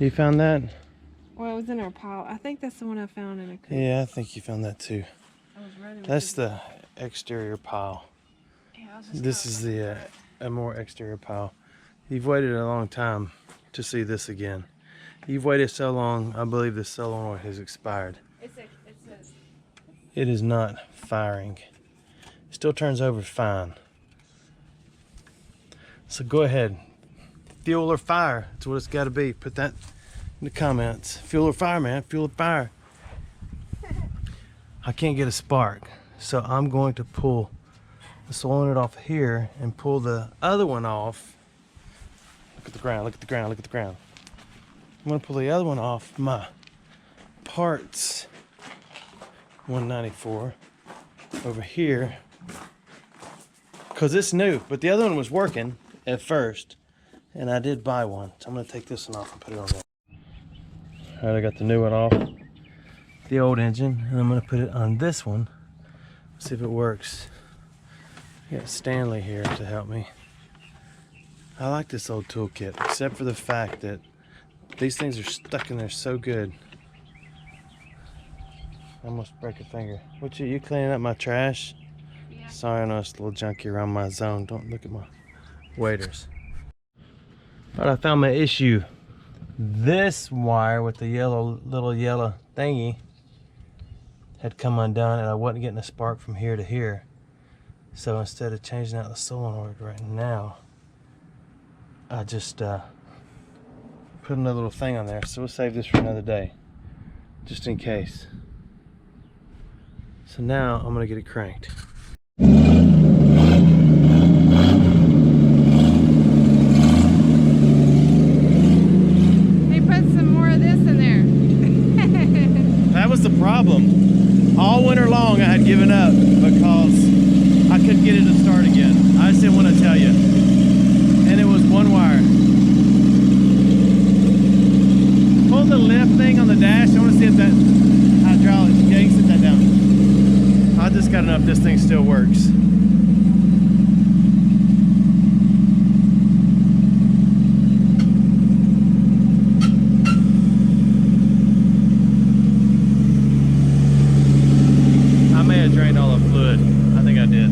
You found that? Well, it was in our pile. I think that's the one I found in a coop. Yeah, I think you found that too. I was running with That's the exterior pile. Yeah, I was just This is the a more exterior pile. You've waited a long time to see this again. You've waited so long, I believe the solenoid has expired. It says. It is not firing. It still turns over fine. So go ahead. Fuel or fire. That's what it's got to be. Put that in the comments. Fuel or fire, man. Fuel or fire. I can't get a spark. So I'm going to pull the solenoid off here and pull the other one off. Look at the ground. Look at the ground. Look at the ground. I'm going to pull the other one off my parts 194 over here because it's new, but the other one was working at first and I did buy one, so I'm going to take this one off and put it on there. All right, I got the new one off the old engine and I'm going to put it on this one, see if it works. I got Stanley here to help me. I like this old toolkit except for the fact that these things are stuck in there so good. I almost break a finger. What you cleaning up my trash? Yeah. Sorry, I know it's a little junky around my zone. Don't look at my waders. But I found my issue. This wire with the little yellow thingy had come undone and I wasn't getting a spark from here to here. So instead of changing out the solenoid right now, I just put another little thing on there. So we'll save this for another day, just in case. So now I'm gonna get it cranked. Hey, put some more of this in there. That was the problem. All winter long I had given up because I couldn't get it to start again. I just didn't want to tell you. And it was one wire. Pull the lift thing on the dash. I want to see if that hydraulics. Yeah, you can sit that down. I just got to know if this thing still works. I may have drained all the fluid. I think I did.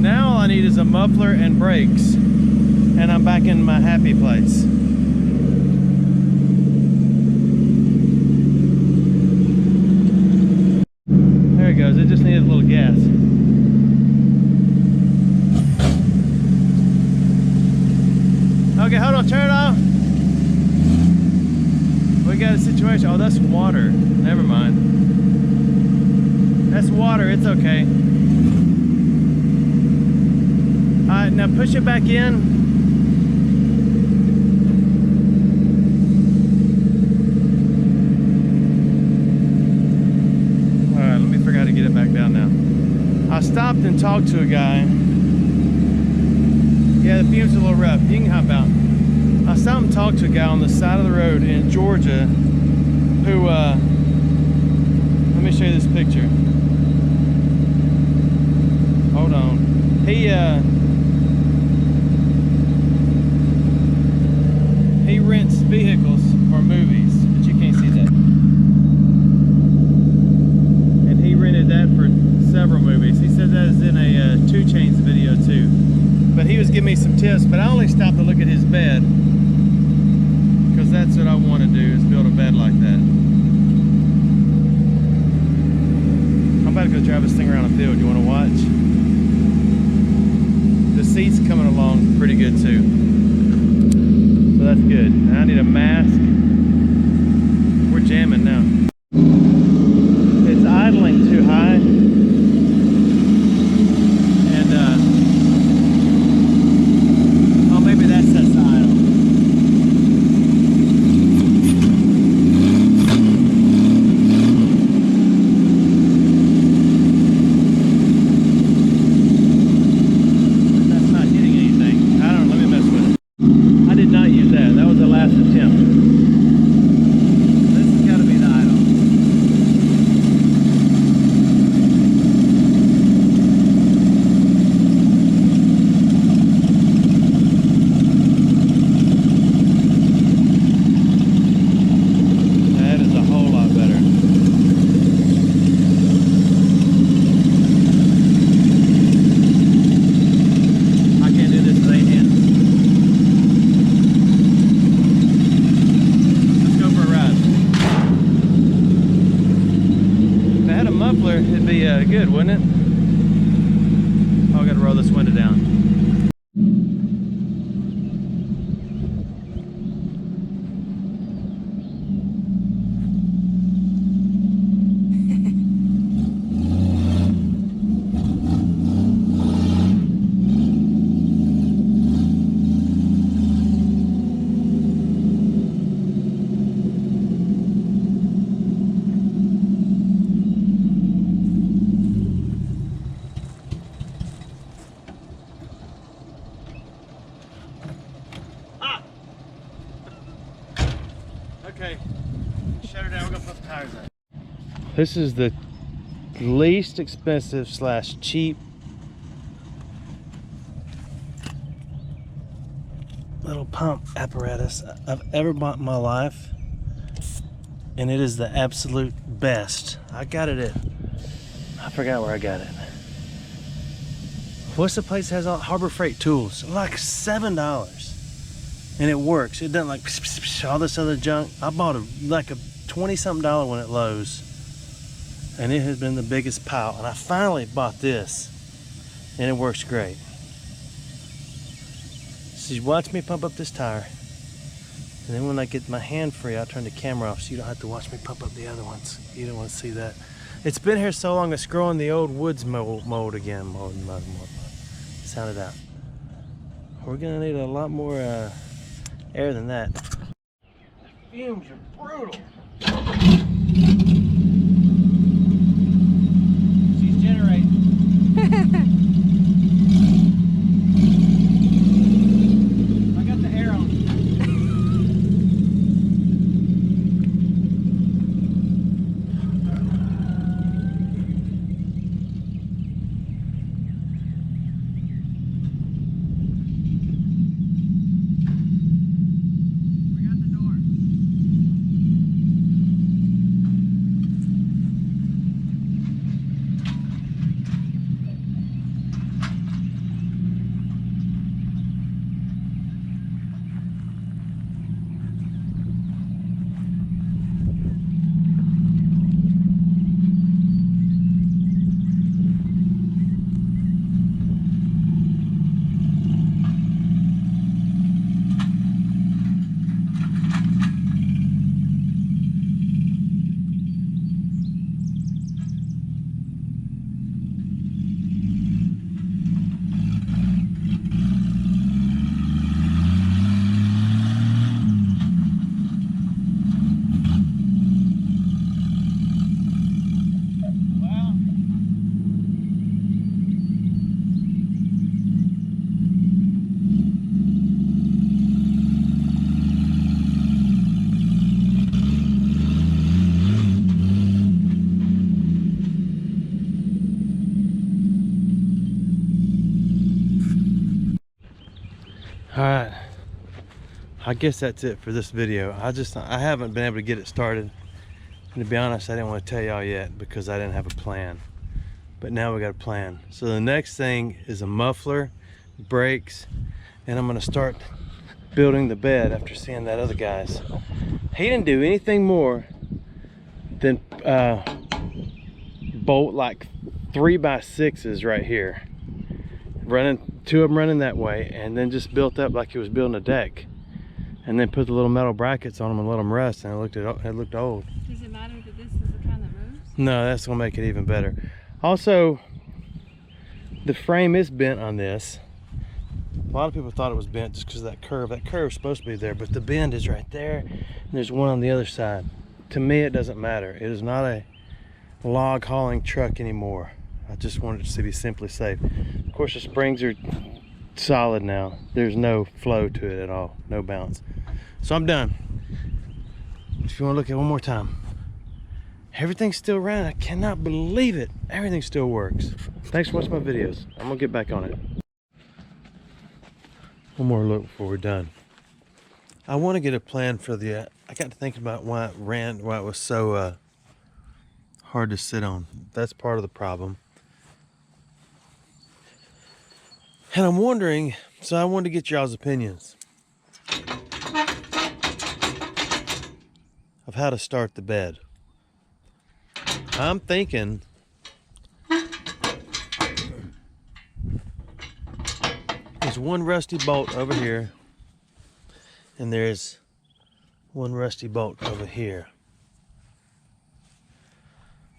Now all I need is a muffler and brakes, and I'm back in my happy place. There it goes. It just needed a little gas. Okay, hold on. Turn it off. We got a situation. Oh, that's water. Never mind. That's water. It's okay. All right, now push it back in. To get it back down now. I stopped and talked to a guy. Yeah, the fumes are a little rough. You can hop out. I stopped and talked to a guy on the side of the road in Georgia who, let me show you this picture. Hold on. He rents vehicles for movies, but you can't see that. That for several movies. He said that is in a 2 Chainz video too. But he was giving me some tips, but I only stopped to look at his bed because that's what I want to do, is build a bed like that. I'm about to go drive this thing around the field. You want to watch? The seat's coming along pretty good too. So that's good. Now I need a mask. We're jamming now. It's idling too high, and oh, maybe that sets the idle. That's not hitting anything. I don't know, let me mess with it. I did not use that. That was the last attempt. This has got to be the idle. be good, wouldn't it? Oh, I gotta roll this window down. Okay, shut her down. We're gonna put the tires in. This is the least expensive slash cheap little pump apparatus I've ever bought in my life, and it is the absolute best. I got it at, I forgot where I got it. What's the place that has all Harbor Freight Tools? Like $7. And it works. It doesn't like all this other junk. I bought like a 20-something dollar one at Lowe's, and it has been the biggest pile. And I finally bought this, and it works great. So you watch me pump up this tire, and then when I get my hand free, I'll turn the camera off so you don't have to watch me pump up the other ones. You don't want to see that. It's been here so long, it's growing the old woods mold again. Mold. Sound it out. We're gonna need a lot more air than that. The fumes are brutal. She's generating. I got the air on. All right, I guess that's it for this video. I haven't been able to get it started, and to be honest, I didn't want to tell y'all yet because I didn't have a plan, but now we got a plan. So the next thing is a muffler, brakes, and I'm gonna start building the bed after seeing that other guy's. He didn't do anything more than bolt like 3x6s right here, running two of them running that way, and then just built up like he was building a deck, and then put the little metal brackets on them and let them rest, and it looked old. Does it matter that this is the kind that moves? No, that's gonna make it even better. Also, the frame is bent on this. A lot of people thought it was bent just because of that curve. That curve's supposed to be there, but the bend is right there, and there's one on the other side. To me, it doesn't matter. It is not a log hauling truck anymore. I just wanted it to be simply safe. Of course, the springs are solid now. There's no flow to it at all, no bounce. So I'm done. If you want to look at it one more time, everything's still running. I cannot believe it. Everything still works. Thanks for watching my videos. I'm gonna get back on it. One more look before we're done. I want to get a plan for the. I got to thinking about why it was so hard to sit on. That's part of the problem. And I'm wondering, so I wanted to get y'all's opinions of how to start the bed. I'm thinking There's one rusty bolt over here, and there's one rusty bolt over here.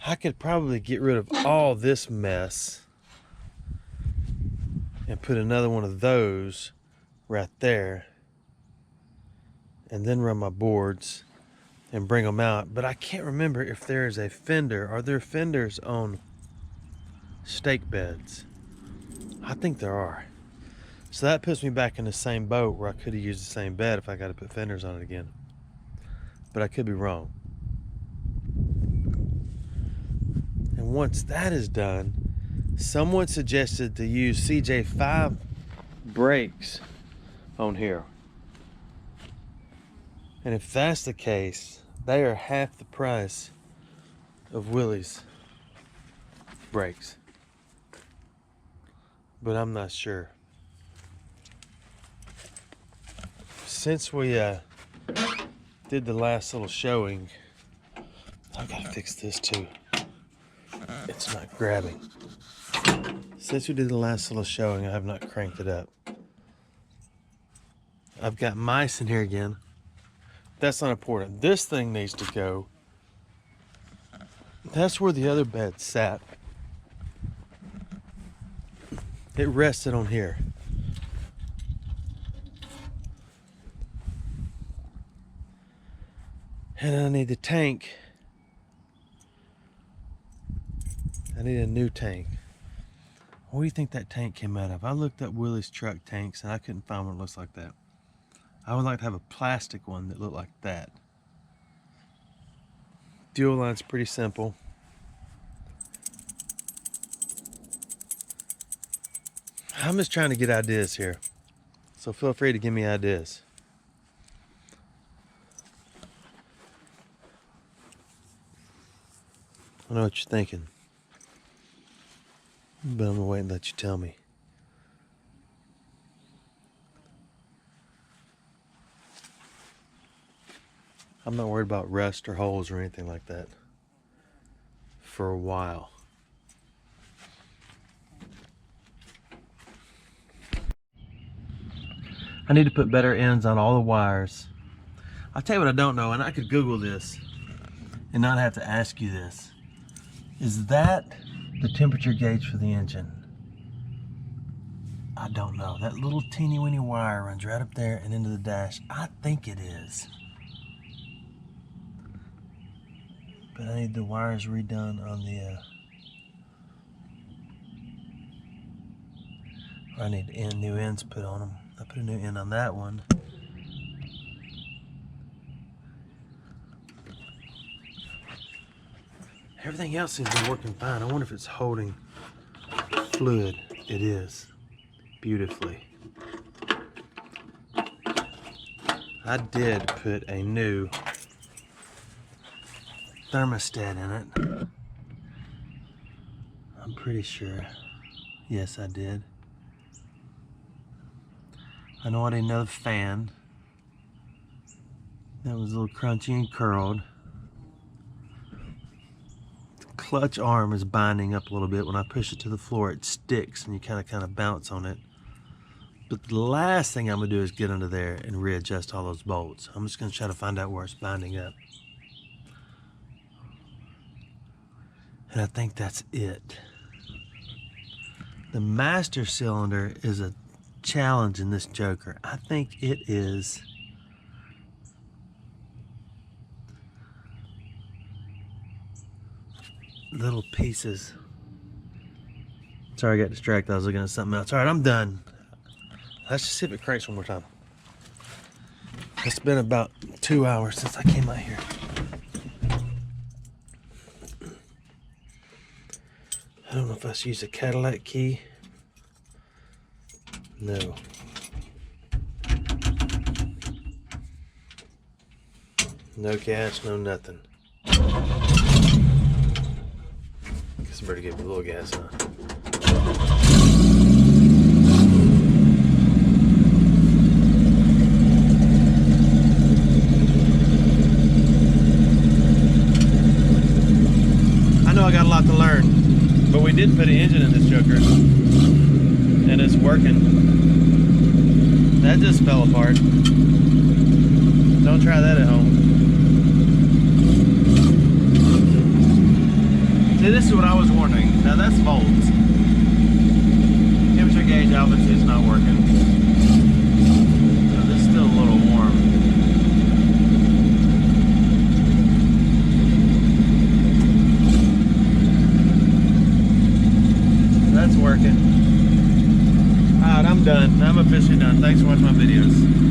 I could probably get rid of all this mess and put another one of those right there, and then run my boards and bring them out. But I can't remember if there is a fender. Are there fenders on stake beds? I think there are. So that puts me back in the same boat where I could have used the same bed if I got to put fenders on it again. But I could be wrong. And once that is done, someone suggested to use CJ5 brakes on here. And if that's the case, they are half the price of Willys brakes. But I'm not sure. Since we did the last little showing, I've got to fix this too. It's not grabbing. Since we did the last little showing, I have not cranked it up. I've got mice in here again. That's not important. This thing needs to go. That's where the other bed sat. It rested on here. And I need the tank. I need a new tank. What do you think that tank came out of? I looked up Willys truck tanks and I couldn't find one that looks like that. I would like to have a plastic one that looked like that. Fuel line's pretty simple. I'm just trying to get ideas here. So feel free to give me ideas. I know what you're thinking, but I'm gonna wait and let you tell me. I'm not worried about rust or holes or anything like that for a while. I need to put better ends on all the wires. I'll tell you what I don't know, and I could Google this and not have to ask you this. Is that the temperature gauge for the engine? I don't know. That little teeny weeny wire runs right up there and into the dash. I think it is. But I need the wires redone on the I need new ends put on them. I put a new end on that one. Everything else seems to be working fine. I wonder if it's holding fluid. It is. Beautifully. I did put a new thermostat in it. I'm pretty sure. Yes, I did. I know I need another fan. That was a little crunchy and curled. The clutch arm is binding up a little bit. When I push it to the floor, it sticks and you kind of bounce on it. But the last thing I'm gonna do is get under there and readjust all those bolts. I'm just gonna try to find out where it's binding up. And I think that's it. The master cylinder is a challenge in this Joker. I think it is little pieces. Sorry, I got distracted. I was looking at something else. All right, I'm done. Let's just see if it cranks one more time. It's been about 2 hours since I came out here. I don't know if I should use a Cadillac key. No. No gas, no nothing. Guess I better give it a little gas, huh? I know I got a lot to learn, but we did put an engine in this Joker, and it's working. That just fell apart. Don't try that at home. See, this is what I was wondering. Now that's volts. Temperature gauge obviously is not working. This is still a little warm. That's working. Alright, I'm done. I'm officially done. Thanks for watching my videos.